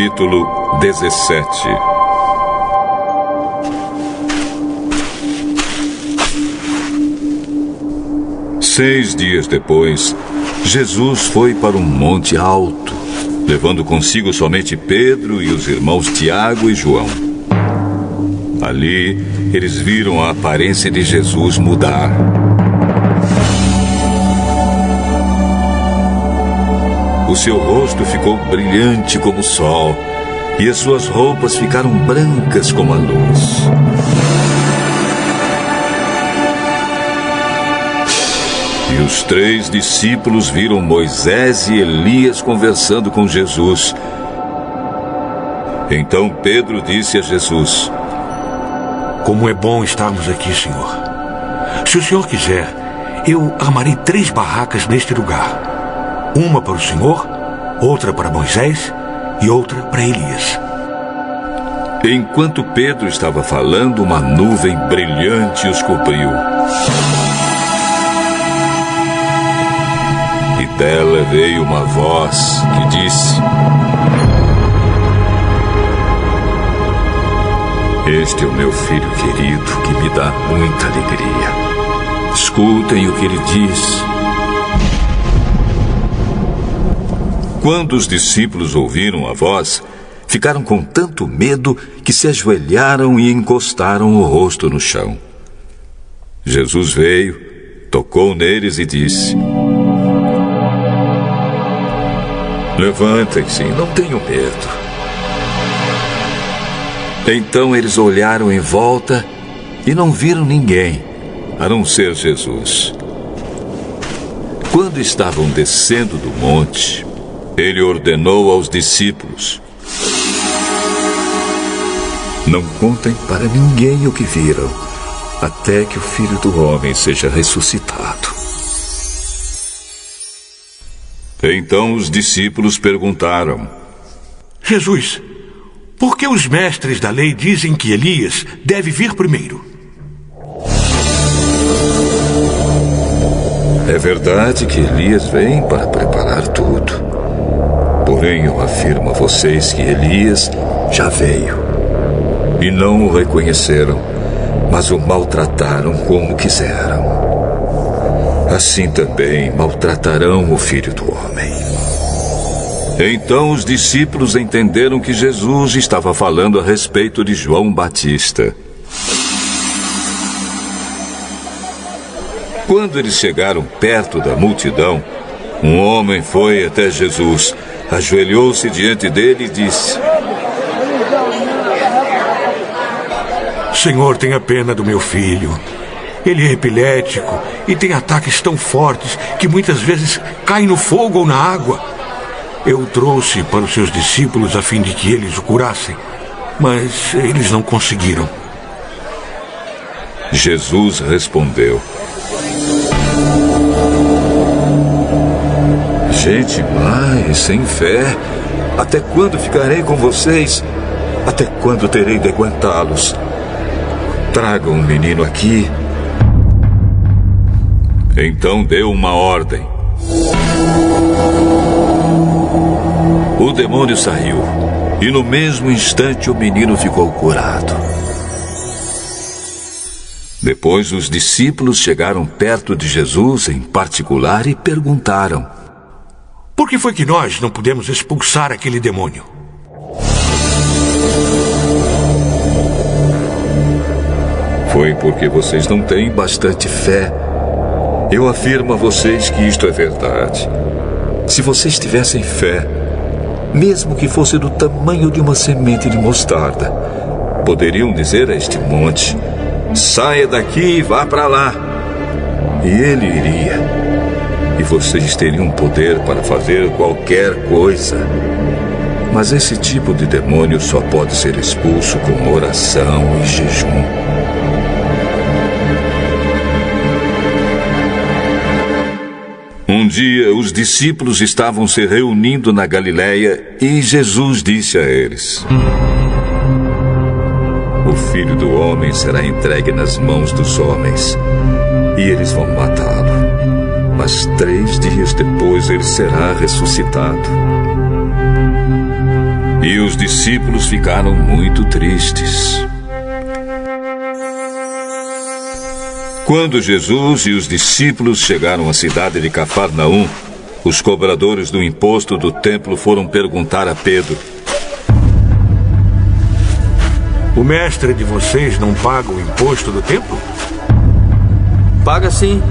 Capítulo 17. Seis dias depois, Jesus foi para um monte alto, levando consigo somente Pedro e os irmãos Tiago e João. Ali, eles viram a aparência de Jesus mudar. O seu rosto ficou brilhante como o sol, e as suas roupas ficaram brancas como a luz. E os 3 discípulos viram Moisés e Elias conversando com Jesus. Então Pedro disse a Jesus: Como é bom estarmos aqui, Senhor. Se o Senhor quiser, eu armarei 3 barracas neste lugar. Uma para o Senhor, outra para Moisés e outra para Elias. Enquanto Pedro estava falando, uma nuvem brilhante os cobriu. E dela veio uma voz que disse: Este é o meu filho querido, que me dá muita alegria. Escutem o que ele diz. Quando os discípulos ouviram a voz, ficaram com tanto medo que se ajoelharam e encostaram o rosto no chão. Jesus veio, tocou neles e disse: Levantem-se, não tenham medo. Então eles olharam em volta e não viram ninguém, a não ser Jesus. Quando estavam descendo do monte, ele ordenou aos discípulos: Não contem para ninguém o que viram, até que o Filho do Homem seja ressuscitado. Então os discípulos perguntaram: Jesus, por que os mestres da lei dizem que Elias deve vir primeiro? É verdade que Elias vem para preparar tudo. Porém, eu afirmo a vocês que Elias já veio. E não o reconheceram, mas o maltrataram como quiseram. Assim também maltratarão o Filho do Homem. Então os discípulos entenderam que Jesus estava falando a respeito de João Batista. Quando eles chegaram perto da multidão, um homem foi até Jesus, ajoelhou-se diante dele e disse: Senhor, tenha pena do meu filho. Ele é epilético e tem ataques tão fortes que muitas vezes cai no fogo ou na água. Eu o trouxe para os seus discípulos a fim de que eles o curassem, mas eles não conseguiram. Jesus respondeu: Gente má e sem fé, até quando ficarei com vocês? Até quando terei de aguentá-los? Tragam o menino aqui. Então deu uma ordem. O demônio saiu, e no mesmo instante o menino ficou curado. Depois os discípulos chegaram perto de Jesus em particular e perguntaram: Por que foi que nós não pudemos expulsar aquele demônio? Foi porque vocês não têm bastante fé. Eu afirmo a vocês que isto é verdade. Se vocês tivessem fé, mesmo que fosse do tamanho de uma semente de mostarda, poderiam dizer a este monte: Saia daqui e vá para lá. E ele iria. E vocês teriam poder para fazer qualquer coisa. Mas esse tipo de demônio só pode ser expulso com oração e jejum. Um dia, os discípulos estavam se reunindo na Galileia e Jesus disse a eles: O Filho do Homem será entregue nas mãos dos homens, e eles vão matá-lo. Mas 3 dias depois ele será ressuscitado. E E os discípulos ficaram muito tristes. Quando Jesus e os discípulos chegaram à cidade de Cafarnaum, os cobradores do imposto do templo foram perguntar a Pedro: O mestre de vocês não paga o imposto do templo? Paga sim.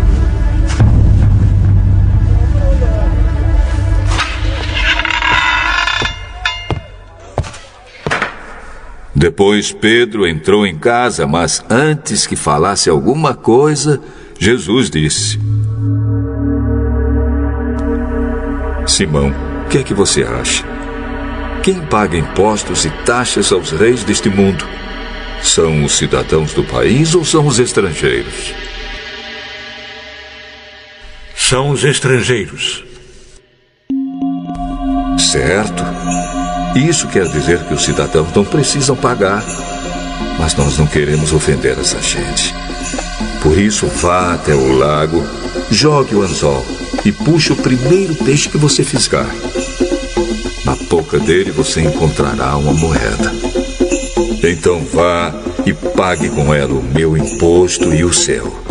Depois Pedro entrou em casa, mas antes que falasse alguma coisa, Jesus disse: Simão, o que é que você acha? Quem paga impostos e taxas aos reis deste mundo? São os cidadãos do país ou são os estrangeiros? São os estrangeiros. Certo. Isso quer dizer que os cidadãos não precisam pagar. Mas nós não queremos ofender essa gente. Por isso, vá até o lago, jogue o anzol e puxe o primeiro peixe que você fisgar. Na boca dele você encontrará uma moeda. Então vá e pague com ela o meu imposto e o seu.